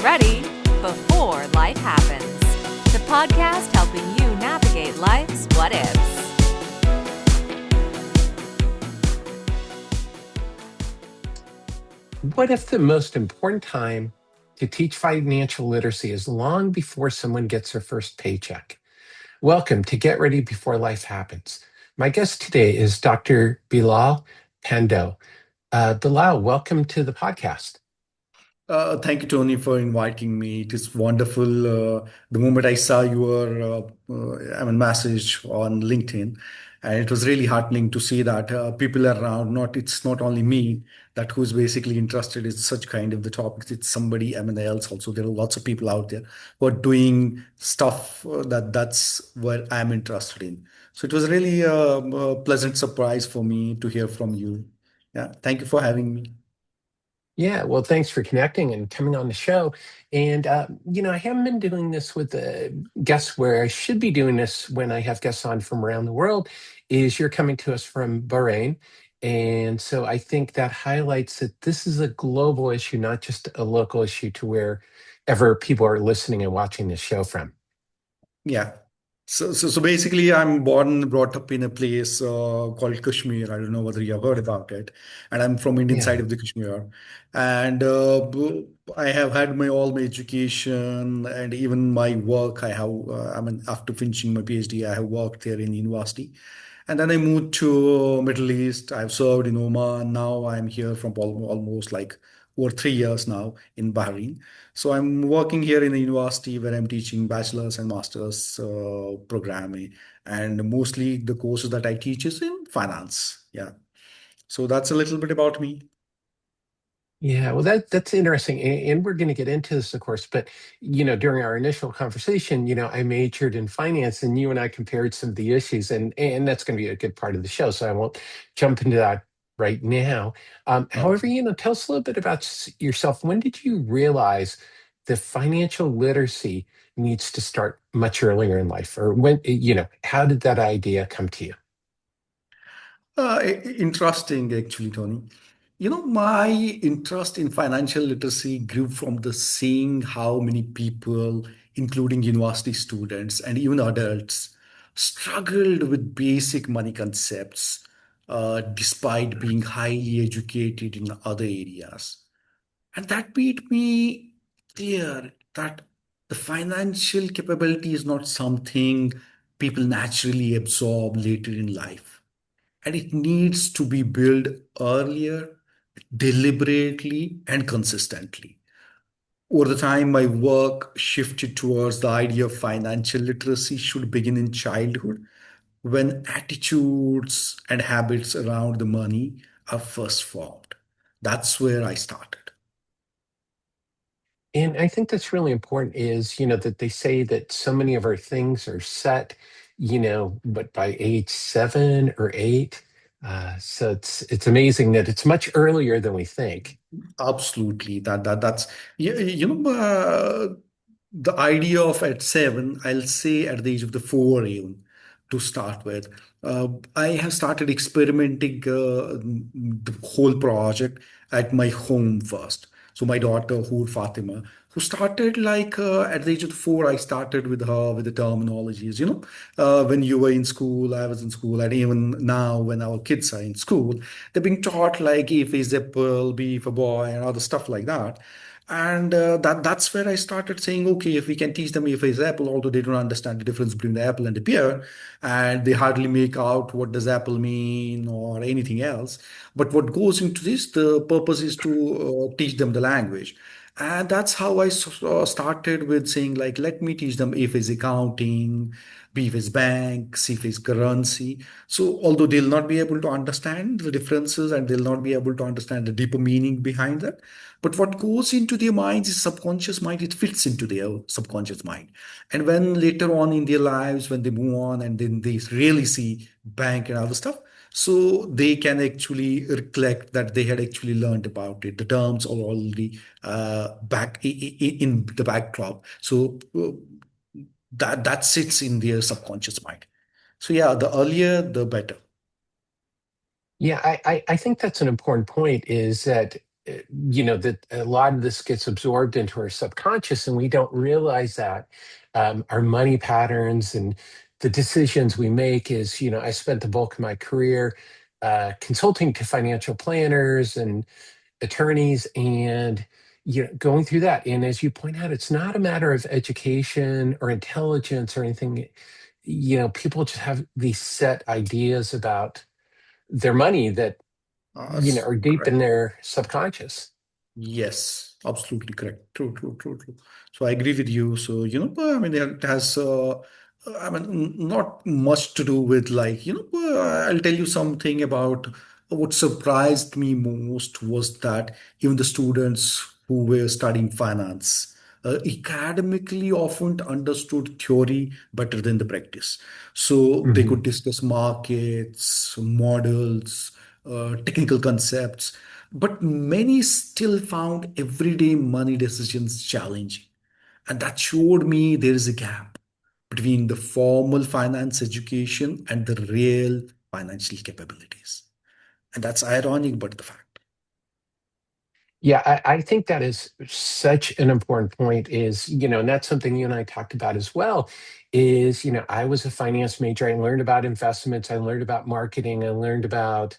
Get ready before life happens. The podcast helping you navigate life's what ifs. What if the most important time to teach financial literacy is long before someone gets their first paycheck? Welcome to Get Ready Before Life Happens. My guest today is Dr. Bilal Pandow. Bilal, welcome to the podcast. Thank you, Tony, for inviting me. It is wonderful. The moment I saw your message on LinkedIn, and it was really heartening to see that people around. It's not only me that who's basically interested in such kind of the topics. It's somebody else also. There are lots of people out there who are doing stuff that's what I'm interested in. So it was really a pleasant surprise for me to hear from you. Yeah, thank you for having me. Yeah, well, thanks for connecting and coming on the show. And, I haven't been doing this with guests where I should be doing this when I have guests on from around the world, is you're coming to us from Bahrain. And so I think that highlights that this is a global issue, not just a local issue to wherever people are listening and watching this show from. Yeah. So basically, I'm born and brought up in a place called Kashmir. I don't know whether you have heard about it. And I'm from Indian side Yeah. of the Kashmir. And I have had all my education and even my work. After finishing my PhD, I have worked there in university. And then I moved to Middle East. I've served in Oman. Now I'm here from almost like over 3 years now in Bahrain. So I'm working here in a university where I'm teaching bachelor's and master's programming, and mostly the courses that I teach is in finance. Yeah. So that's a little bit about me. Yeah, well, that's interesting, and we're going to get into this, of course. But during our initial conversation, I majored in finance, and you and I compared some of the issues, and that's going to be a good part of the show. So I won't jump into that right now. However, Okay. tell us a little bit about yourself. When did you realize that financial literacy needs to start much earlier in life, or how did that idea come to you? Interesting, actually, Tony. My interest in financial literacy grew from the seeing how many people, including university students and even adults, struggled with basic money concepts, despite being highly educated in other areas. And that made me clear that the financial capability is not something people naturally absorb later in life, and it needs to be built earlier, deliberately, and consistently. Over the time, my work shifted towards the idea of financial literacy should begin in childhood when attitudes and habits around the money are first formed. That's where I started. And I think that's really important is, that they say that so many of our things are set, but by age 7 or 8. So it's amazing that it's much earlier than we think. Absolutely. That's the idea of at 7, I'll say at the age of the 4 even to start with. I have started experimenting the whole project at my home first. So my daughter, Hoor Fatima, who started like at the age of 4, I started with her with the terminologies. When you were in school, I was in school, and even now when our kids are in school, they're being taught like A for apple, B for boy, and other stuff like that. And that's where I started saying, okay, if we can teach them if is apple, although they don't understand the difference between the apple and the pear, and they hardly make out what does apple mean or anything else. But what goes into this, the purpose is to teach them the language. And that's how I started with saying, like, let me teach them if is accounting, B is bank, C is currency. So, although they'll not be able to understand the differences and they'll not be able to understand the deeper meaning behind that, but what goes into their minds is subconscious mind, it fits into their subconscious mind. And when later on in their lives, when they move on and then they really see bank and other stuff, so they can actually recollect that they had actually learned about it. The terms are already in the backdrop. So that sits in their subconscious mind. So yeah, the earlier, the better. Yeah, I think that's an important point is that that a lot of this gets absorbed into our subconscious, and we don't realize that our money patterns and the decisions we make is, I spent the bulk of my career consulting to financial planners and attorneys and going through that. And as you point out, it's not a matter of education or intelligence or anything. People just have these set ideas about their money that are deep in Correct. their subconscious. Yes, absolutely correct. True, true, true, true. So I agree with you. So, I mean, it has, I mean, not much to do with like, I'll tell you something about what surprised me most was that even the students who were studying finance academically often understood theory better than the practice. So they Mhm. could discuss markets, models, technical concepts, but many still found everyday money decisions challenging. And that showed me there is a gap between the formal finance education and the real financial capabilities. And that's ironic, but the fact. Yeah, I think that is such an important point is, and that's something you and I talked about as well, is, I was a finance major. I learned about investments. I learned about marketing. I learned about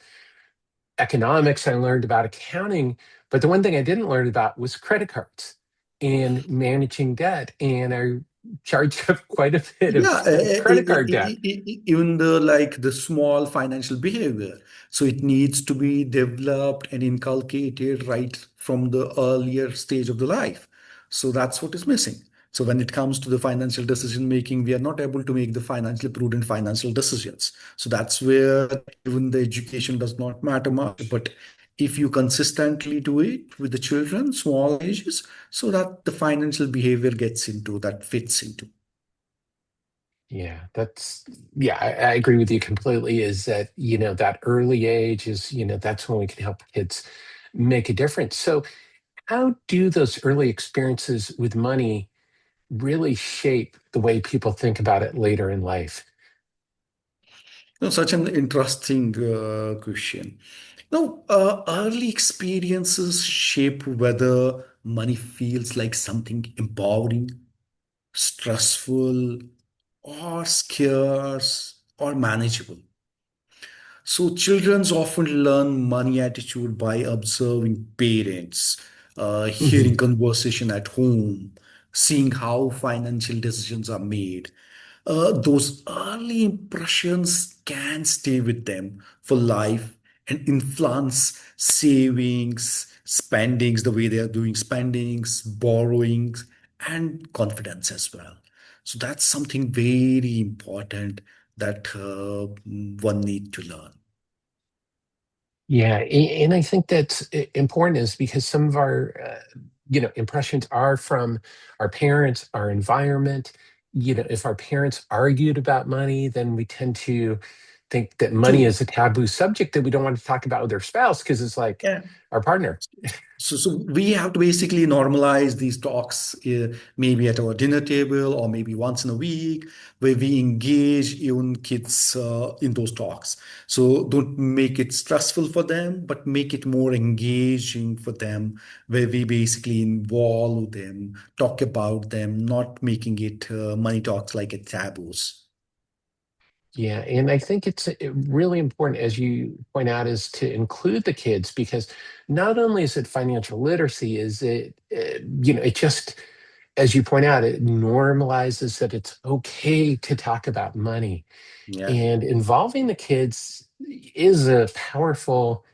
economics. I learned about accounting. But the one thing I didn't learn about was credit cards and managing debt. And I charged up quite a bit of Yeah, credit card debt. even the like the small financial behavior. So it needs to be developed and inculcated right from the earlier stage of the life. So that's what is missing. So when it comes to the financial decision making, we are not able to make the financially prudent financial decisions. So that's where even the education does not matter much. But if you consistently do it with the children, small ages, so that the financial behavior gets into that fits into. Yeah, I agree with you completely. Is that, that early age is, that's when we can help kids make a difference. So, how do those early experiences with money really shape the way people think about it later in life? Such an interesting question. Early experiences shape whether money feels like something empowering, stressful, or scarce, or manageable. So children often learn money attitude by observing parents, Mhm. hearing conversation at home, seeing how financial decisions are made. Those early impressions can stay with them for life and influence savings, spendings, the way they are doing spendings, borrowings, and confidence as well. So that's something very important that one need to learn. Yeah, and I think that's important is because some of our, impressions are from our parents, our environment. If our parents argued about money, then we tend to think that money True. is a taboo subject that we don't want to talk about with our spouse because it's like Yeah. our partner. So we have to basically normalize these talks, maybe at our dinner table or maybe once in a week, where we engage even kids in those talks. So don't make it stressful for them, but make it more engaging for them, where we basically involve them, talk about them, not making it money talks like a taboos. Yeah, and I think it's really important, as you point out, is to include the kids because not only is it financial literacy, is it, it just, as you point out, it normalizes that it's okay to talk about money. Yeah. And involving the kids is a powerful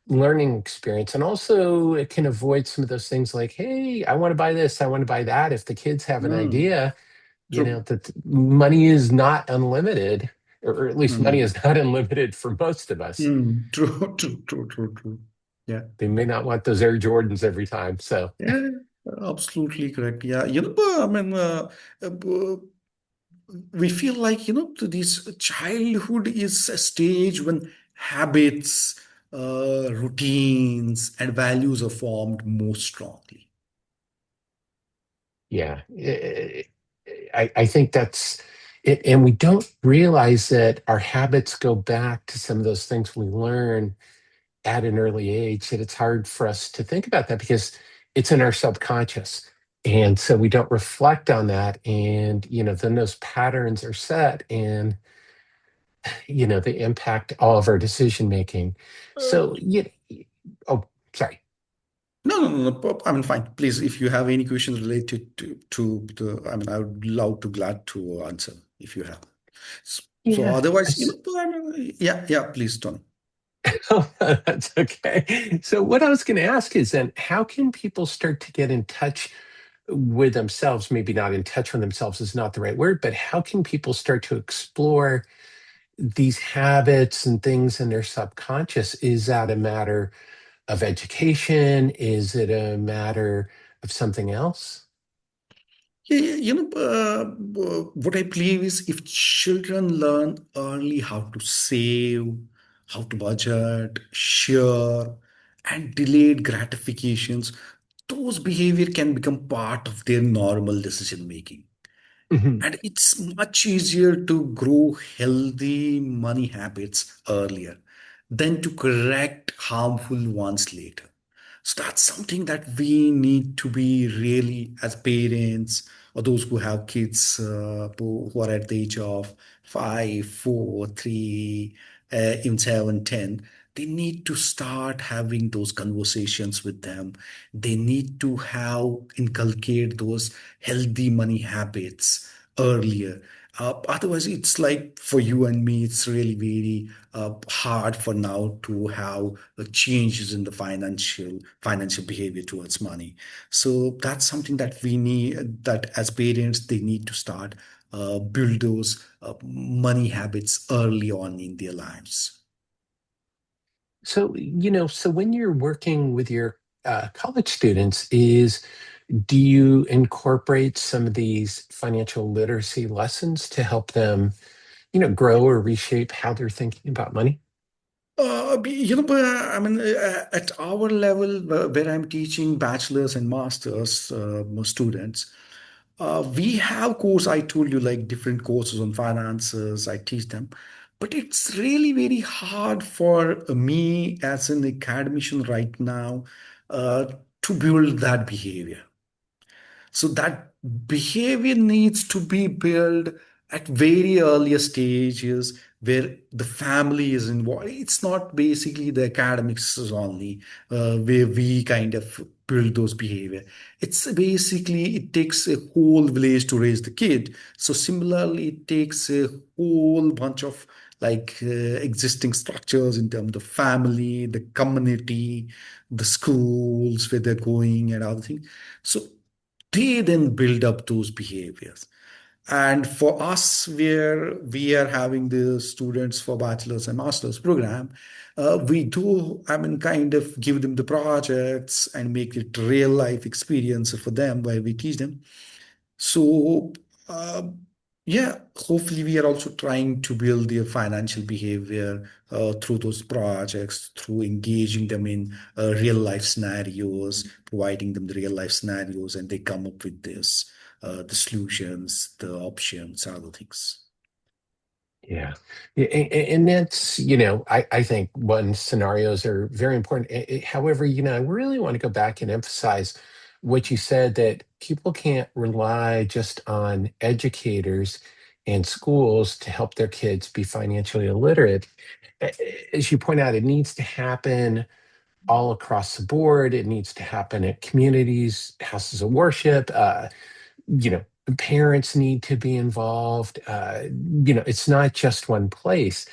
learning experience. And also, it can avoid some of those things like, hey, I want to buy this, I want to buy that. If the kids have an Mm, idea, true. that money is not unlimited, or at least money Mm, is not unlimited for most of us. true, true, true, true, true. Yeah. They may not want those Air Jordans every time. So, Yeah, absolutely correct. Yeah, I mean, we feel like, this childhood is a stage when habits, routines, and values are formed most strongly. yeah, I think that's it. And we don't realize that our habits go back to some of those things we learn at an early age that it's hard for us to think about that because it's in our subconscious. And so we don't reflect on that. And, then those patterns are set and, they impact all of our decision making. Uh, So, oh, sorry. No, no, no, no. I mean, fine. Please, if you have any questions related to the, I mean, I would love to glad to answer if you have. So Yeah. otherwise, I mean, yeah, yeah, please, Tony. Oh, that's okay. So, what I was going to ask is then, how can people start to get in touch with themselves? Maybe not in touch with themselves is not the right word, but how can people start to explore these habits and things in their subconscious? Is that a matter of education? Is it a matter of something else? Yeah, yeah, what I believe is if children learn early how to save, how to budget, share, and delayed gratifications, those behavior can become part of their normal decision making. Mhm. And it's much easier to grow healthy money habits earlier than to correct harmful ones later. So that's something that we need to be really, as parents or those who have kids who are at the age of 5, 4, 3, even 7, 10. They need to start having those conversations with them. They need to have inculcate those healthy money habits earlier. Otherwise, it's like for you and me, it's really very hard for now to have changes in the financial behavior towards money. So that's something that we need. That as parents, they need to start build those money habits early on in their lives. So, so when you're working with your college students, do you incorporate some of these financial literacy lessons to help them, grow or reshape how they're thinking about money? I mean, at our level, where I'm teaching bachelor's and master's students, we have course. I told you like different courses on finances. I teach them, but it's really very hard for me as an academician right now uh, to build that behavior. So that behavior needs to be built at very earlier stages where the family is involved. It's not basically the academics only where we kind of build those behavior. It's basically it takes a whole village to raise the kid. So similarly, it takes a whole bunch of existing structures in terms of family, the community, the schools where they're going and other things. So they then build up those behaviors. And for us, where we are having the students for bachelor's and master's program, we do, I mean, kind of give them the projects and make it real life experience for them where we teach them. So, uh, yeah, hopefully we are also trying to build their financial behavior through those projects, through engaging them in real life scenarios, providing them the real life scenarios, and they come up with this, the solutions, the options, other things. Yeah. And that's, I think one scenarios are very important. However, I really want to go back and emphasize what you said that people can't rely just on educators and schools to help their kids be financially illiterate. As you point out, it needs to happen all across the board. It needs to happen at communities, houses of worship, you know, parents need to be involved. It's not just one place.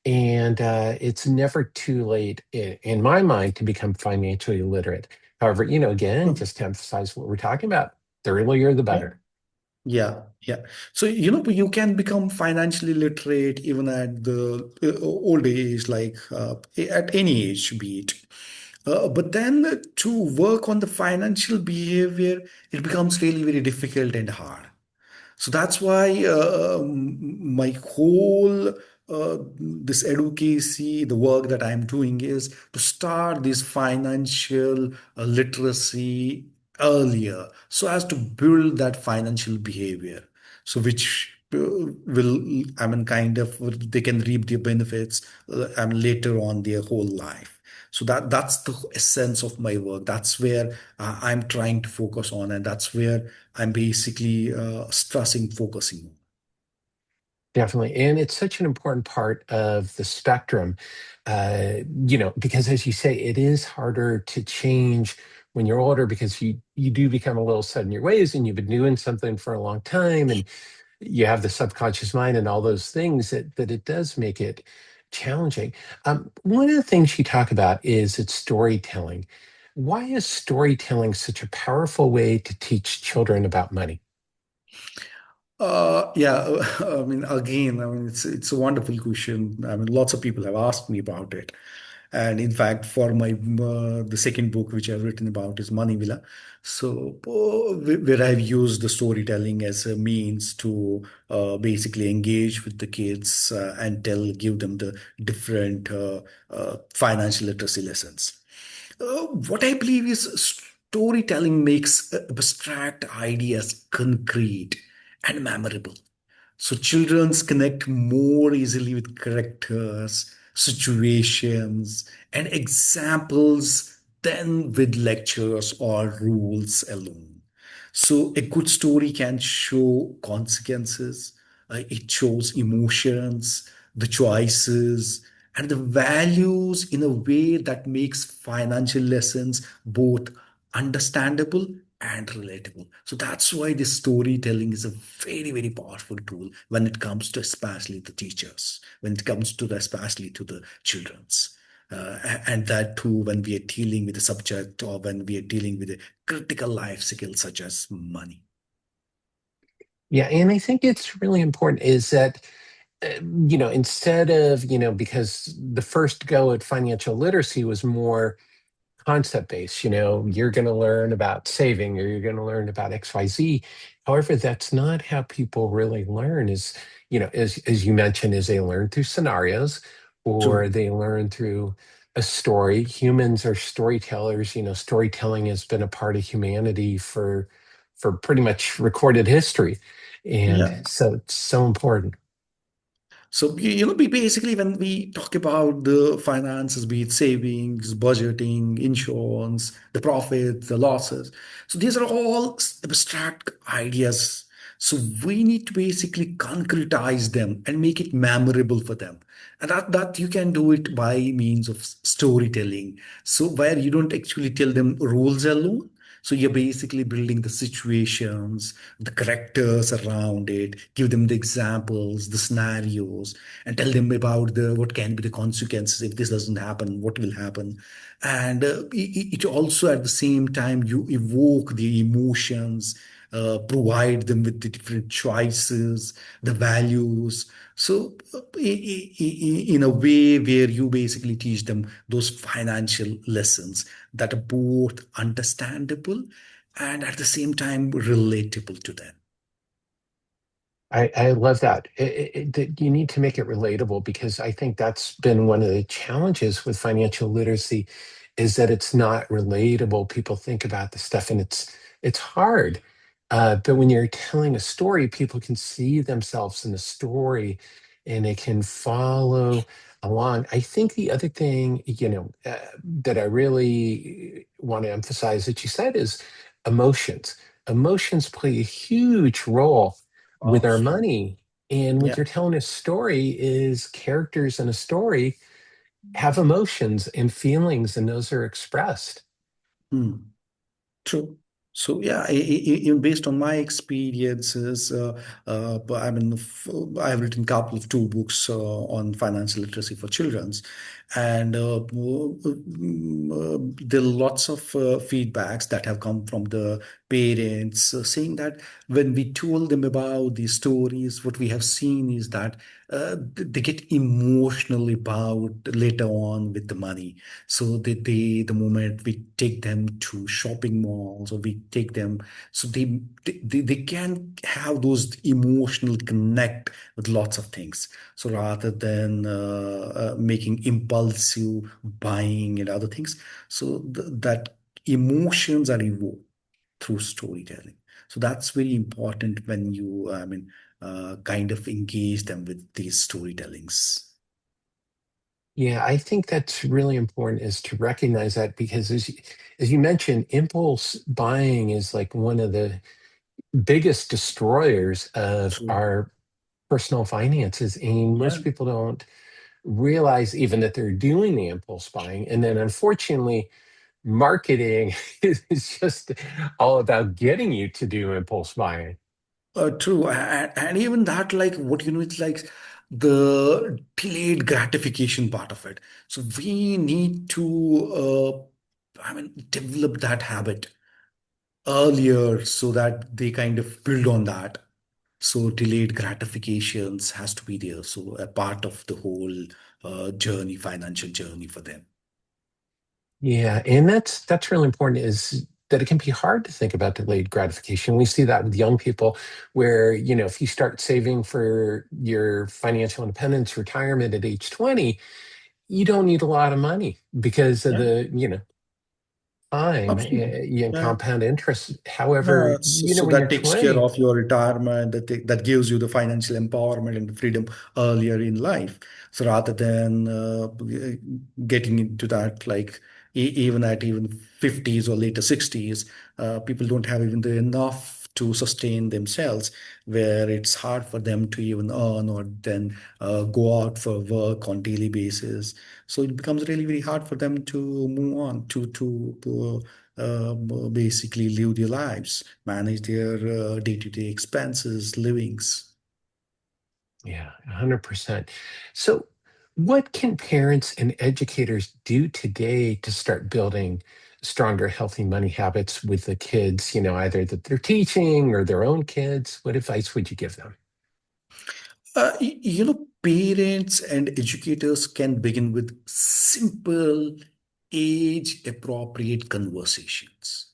And it's never too late, in my mind, to become financially literate. However, again, Hmm. just to emphasize what we're talking about, the earlier the Yeah. better. Yeah, yeah. So, you can become financially literate even at the old age, like at any age, be it. But then to work on the financial behavior, it becomes really very difficult and hard. So that's why my whole this advocacy, the work that I'm doing is to start this financial literacy earlier, so as to build that financial behavior, so which will, I mean, kind of they can reap the benefits, I mean, later on their whole life. So that's the essence of my work. That's where I'm trying to focus on, and that's where I'm basically stressing, focusing on. Definitely. And it's such an important part of the spectrum, because as you say, it is harder to change when you're older because you do become a little set in your ways and you've been doing something for a long time and you have the subconscious mind and all those things that it does make it challenging. One of the things you talk about is it's storytelling. Why is storytelling such a powerful way to teach children about money? Yeah, I mean, again, I mean, it's a wonderful question. I mean, lots of people have asked me about it, and in fact, for my the second book which I've written about is Money Villa. So, where I've used the storytelling as a means to basically engage with the kids and give them the different financial literacy lessons. What I believe is storytelling makes abstract ideas concrete and memorable. So children connect more easily with characters, situations, and examples than with lectures or rules alone. So a good story can show consequences, it shows emotions, the choices, and the values in a way that makes financial lessons both understandable and relatable. So that's why this storytelling is a very, very powerful tool when it comes to especially the teachers, when it comes to especially to the children's. And that too when we are dealing with a subject or when we are dealing with a critical life skill such as money. Yeah, and I think it's really important is that instead of, because the first go at financial literacy was more concept based, you're going to learn about saving or you're going to learn about XYZ. However, that's not how people really learn is, as you mentioned, is they learn through scenarios or True. they learn through a story. Humans are storytellers, storytelling has been a part of humanity for pretty much recorded history. And Yeah. so it's so important. So, basically, when we talk about the finances, be it savings, budgeting, insurance, the profits, the losses, so these are all abstract ideas. So, we need to basically concretize them and make it memorable for them. And that you can do it by means of storytelling. So, where you don't actually tell them rules alone. So you're basically building the situations, the characters around it, give them the examples, the scenarios, and tell them about the what can be the consequences if this doesn't happen, what will happen. And it also at the same time you evoke the emotions, provide them with the different choices, the values. So, in a way where you basically teach them those financial lessons that are both understandable and at the same time relatable to them. I love that. That you need to make it relatable because I think that's been one of the challenges with financial literacy is that it's not relatable. People think about the stuff and it's hard. But when you're telling a story, people can see themselves in the story and they can follow along. I think the other thing, that I really want to emphasize that you said is emotions. Emotions play a huge role with our Absolutely. money. And what Yeah. you're telling a story is characters in a story have emotions and feelings, and those are expressed. Hmm. True. So yeah, based on my experiences, I mean, I have written a couple of two books on financial literacy for childrens, and there are lots of feedbacks that have come from the parents saying that when we told them about these stories, what we have seen is that they get emotional about later on with the money. So the moment we take them to shopping malls or we take them, so they can have those emotional connect with lots of things. So rather than making impulsive buying and other things, so that emotions are evoked through storytelling. So that's very important when you, I mean, kind of engage them with these storytellings. Yeah, I think that's really important is to recognize that because as you mentioned, impulse buying is like one of the biggest destroyers of True. our personal finances. And Yeah. most people don't realize even that they're doing the impulse buying. And then unfortunately, marketing is just all about getting you to do impulse buying. True, and even that, like what it's like the delayed gratification part of it. So we need to, I mean, develop that habit earlier so that they kind of build on that. So delayed gratifications has to be there. So a part of the whole journey, financial journey for them. Yeah, and that's really important is that it can be hard to think about delayed gratification. We see that with young people where, if you start saving for your financial independence, retirement at age 20, you don't need a lot of money because of Yeah, the, time absolutely. and Yeah. compound interest. However, Yeah, so when you're that takes care 20, of your retirement, that gives you the financial empowerment and the freedom earlier in life. So rather than getting into that, like even at even 50s or later 60s, people don't have even the enough to sustain themselves, where it's hard for them to even earn or then go out for work on daily basis. So it becomes really very hard for them to move on basically live their lives, manage their day-to-day expenses, livings. yeah, 100%. So, what can parents and educators do today to start building stronger, healthy money habits with the kids, either that they're teaching or their own kids? What advice would you give them? Parents and educators can begin with simple, age-appropriate conversations.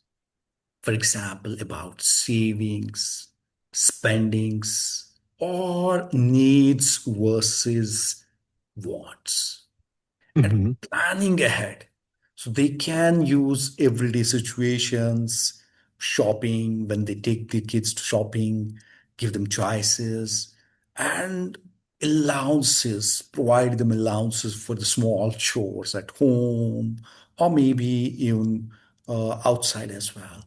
For example, about savings, spendings, or needs versus wants, and Hmm. planning ahead. So they can use everyday situations, shopping, when they take the kids to shopping, give them choices, and allowances, provide them allowances for the small chores at home or maybe even outside as well.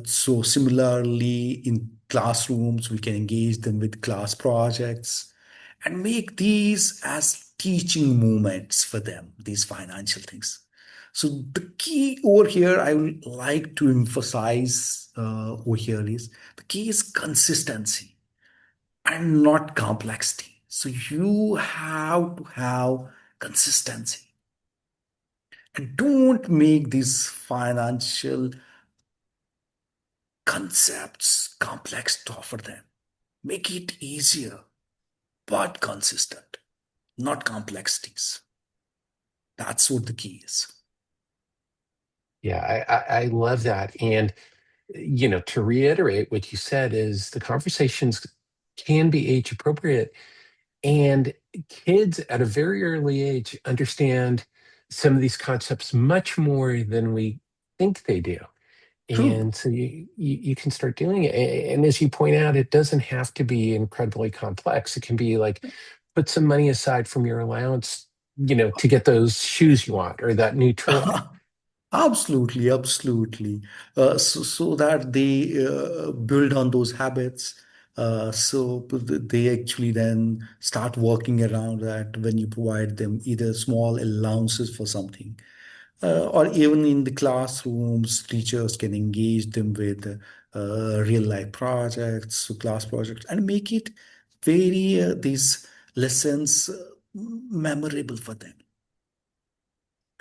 So similarly, in classrooms, we can engage them with class projects and make these as teaching moments for them, these financial things. So the key over here, I would like to emphasize over here is the key is consistency and not complexity. So you have to have consistency and don't make these financial concepts complex to offer them. Make it easier but consistent, not complexities. That's what the key is. Yeah, I love that. And, to reiterate what you said is the conversations can be age appropriate. And kids at a very early age understand some of these concepts much more than we think they do. True. And so you can start doing it. And as you point out, it doesn't have to be incredibly complex. It can be like put some money aside from your allowance, to get those shoes you want or that new toy. Absolutely, absolutely. So that they build on those habits. So they actually then start working around that when you provide them either small allowances for something, or even in the classrooms, teachers can engage them with real life projects, so class projects, and make it very these lessons memorable for them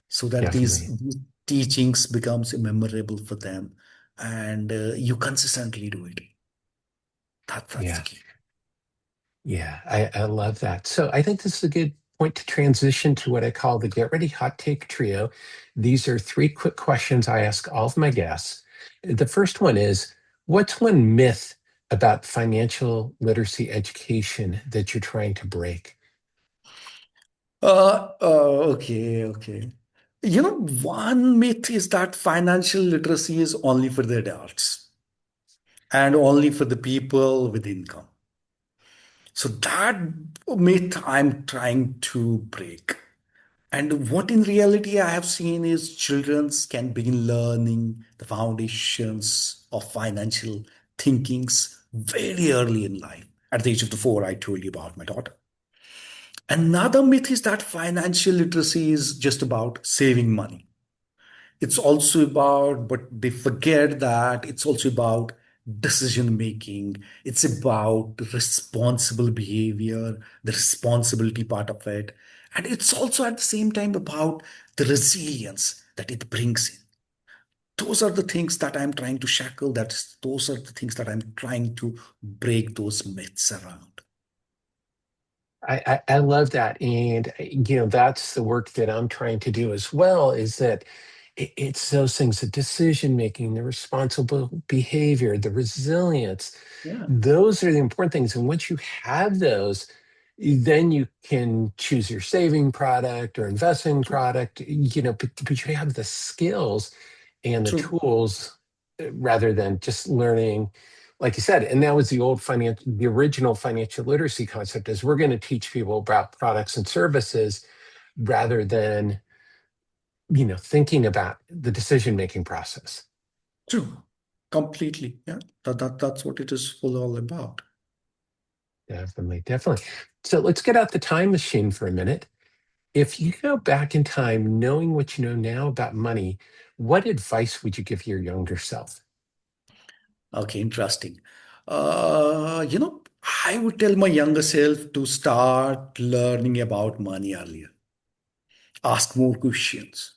so that Definitely. these teachings becomes memorable for them and you consistently do it. That's the Yeah. key. Yeah. I love that. So I think this is a good point to transition to what I call the Get Ready Hot Take Trio. These are three quick questions I ask all of my guests. The first one is, what's one myth about financial literacy education that you're trying to break? Okay. One myth is that financial literacy is only for the adults and only for the people with income. So that myth I'm trying to break. And what in reality I have seen is children can begin learning the foundations of financial thinkings very early in life. At the age of the 4, I told you about my daughter. Another myth is that financial literacy is just about saving money. It's also about, but they forget that it's also about decision making. It's about responsible behavior, the responsibility part of it. And it's also at the same time about the resilience that it brings in. Those are the things that I'm trying to shackle. Those are the things that I'm trying to break those myths around. I love that. And, that's the work that I'm trying to do as well, is that it's those things, the decision making, the responsible behavior, the resilience. Yeah, Those are the important things. And once you have those, then you can choose your saving product or investing true, product, but you have the skills and the true, tools rather than just learning, like you said. And that was the original financial literacy concept, is we're going to teach people about products and services rather than, thinking about the decision making process. true. Completely. Yeah, that's what it is all about. Definitely, definitely. So let's get out the time machine for a minute. If you go back in time, knowing what you know now about money, what advice would you give your younger self? Okay, interesting. You know, I would tell my younger self to start learning about money earlier, ask more questions,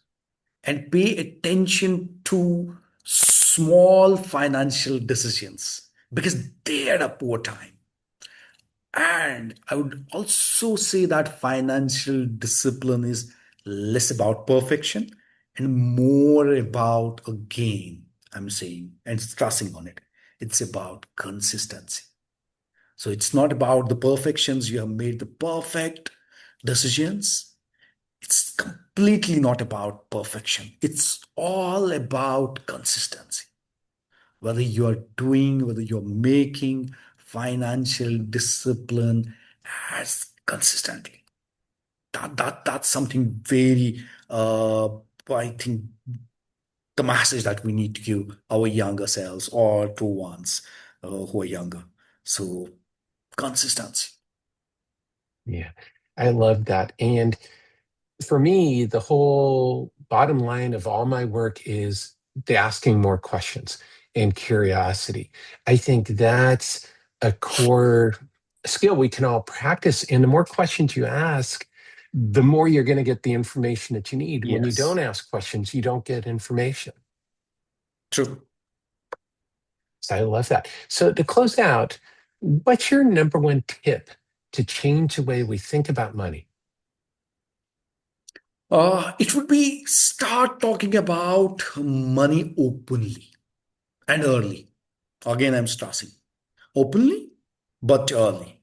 and pay attention to small financial decisions because they add up over time. And I would also say that financial discipline is less about perfection and more about a gain, I'm saying, and stressing on it. It's about consistency. So it's not about the perfections. You have made the perfect decisions. It's completely not about perfection. It's all about consistency. Whether you're making financial discipline as consistently. That's something very, I think, the message that we need to give our younger selves or to ones who are younger. So consistency. Yeah, I love that. And for me, the whole bottom line of all my work is the asking more questions and curiosity. I think that's a core skill we can all practice. And the more questions you ask, the more you're going to get the information that you need. When you don't Yes, ask questions, you don't get information. true. So I love that. So to close out, what's your number one tip to change the way we think about money? It would be start talking about money openly and early. Again, I'm stressing openly, but early.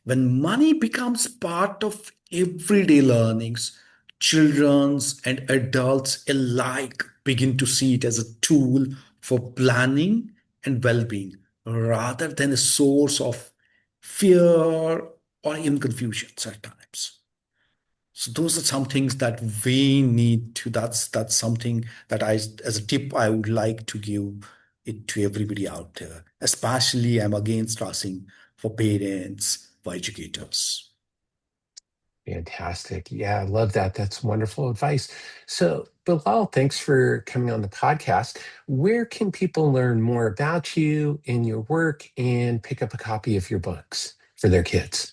When money becomes part of everyday learnings, children's and adults alike begin to see it as a tool for planning and well-being rather than a source of fear or even confusion at times. So those are some things that we need to. That's something that I, as a tip, I would like to give it to everybody out there. Especially, I'm again stressing for parents, for educators. Fantastic. Yeah, I love that. That's wonderful advice. So, Bilal, thanks for coming on the podcast. Where can people learn more about you and your work and pick up a copy of your books for their kids?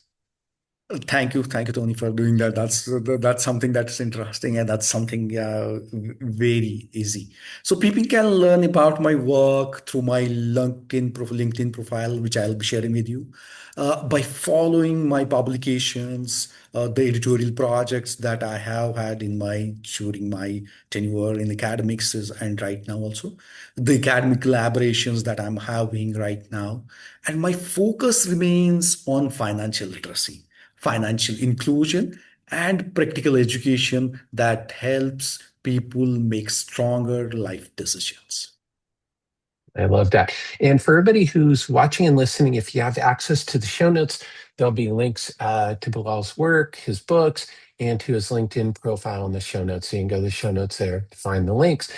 Thank you, Tony, for doing that. That's something that's interesting, and that's something very easy. So people can learn about my work through my LinkedIn profile, which I'll be sharing with you, by following my publications, the editorial projects that I have had in my during my tenure in academics, and right now also the academic collaborations that I'm having right now, and my focus remains on financial literacy, financial inclusion, and practical education that helps people make stronger life decisions. I love that. And for everybody who's watching and listening, if you have access to the show notes, there'll be links to Bilal's work, his books, and to his LinkedIn profile in the show notes. So you can go to the show notes there to find the links.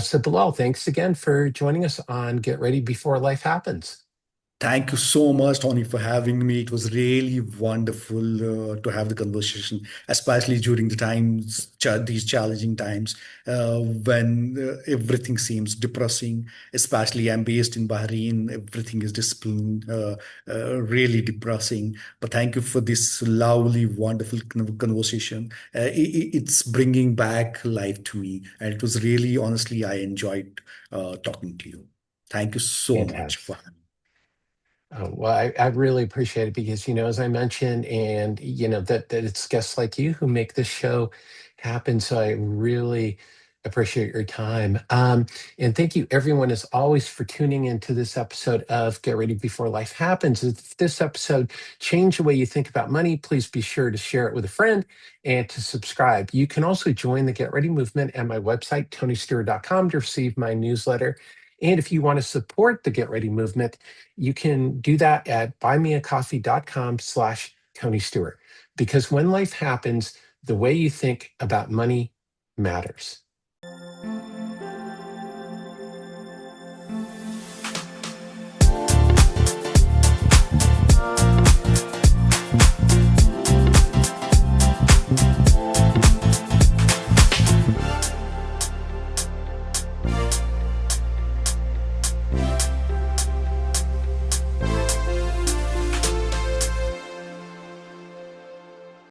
So Bilal, thanks again for joining us on Get Ready Before Life Happens. Thank you so much, Tony, for having me. It was really wonderful to have the conversation, especially during the times, these challenging times, when everything seems depressing. Especially, I'm based in Bahrain. Everything is discipline, really depressing. But thank you for this lovely, wonderful conversation. It's bringing back life to me, and it was really, honestly, I enjoyed talking to you. Thank you so much for Fantastic. having me. Well, I really appreciate it because, as I mentioned, and, that it's guests like you who make this show happen. So I really appreciate your time. And thank you, everyone, as always, for tuning into this episode of Get Ready Before Life Happens. If this episode changed the way you think about money, please be sure to share it with a friend and to subscribe. You can also join the Get Ready movement at my website, tonystewart.com, to receive my newsletter. And if you want to support the Get Ready movement, you can do that at buymeacoffee.com/Tony Stewart. Because when life happens, the way you think about money matters.